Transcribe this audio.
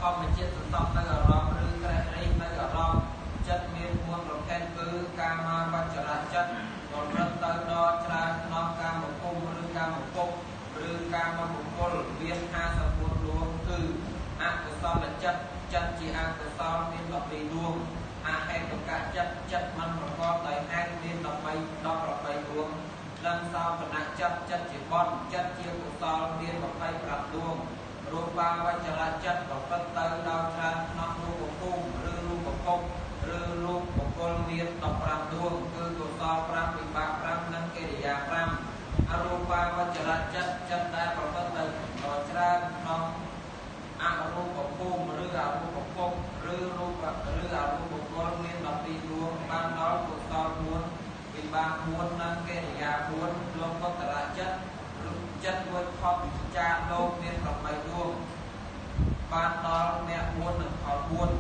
ធម្មជាតិសន្សំនៅអារម្មណ៍ឬក្រេះរេះនៅអារម្មណ៍ចិត្តមាន4ប្រភេទគឺកាមាវចរៈចិត្តប្រព្រឹត្តទៅដល់ច្រើនក្នុងកាមភូមិឬកាមភពឬកាមបុគ្គលមាន54ដួងគឺអកុសលចិត្តចិត្តជាអកុសលមាន12ដួងអហេតុកៈចិត្តចិត្តមិនប្រកបដោយហេតុមាន18ដួងនិងសោបនៈចិត្តចិត្តជាបុណ្យចិត្តជាកុសលមាន25ដួងរូបាវចរៈចិត្តប្រព្រឹត្តទៅដល់ច្រើនក្នុងរូបភូមិឬរូបភពឬរូបបុគ្គលមាន15ដួងគឺកុសល5វិបាក5និងកិរិយា5អរូបាវចរៈចិត្តចិត្តដែលប្រព្រឹត្តទៅដល់ច្រើនក្នុងអរូបភូមិឬអរូបភពឬរូបឬអរូបបុគ្គលមាន12ដួងបានដល់កុសល4វិបាក4និងកិរិយា4លោកុត្តរចិត្តចិត្តរួចផុតចាកលោកមាន8ដួងបានដល់អ្នក4និងផល4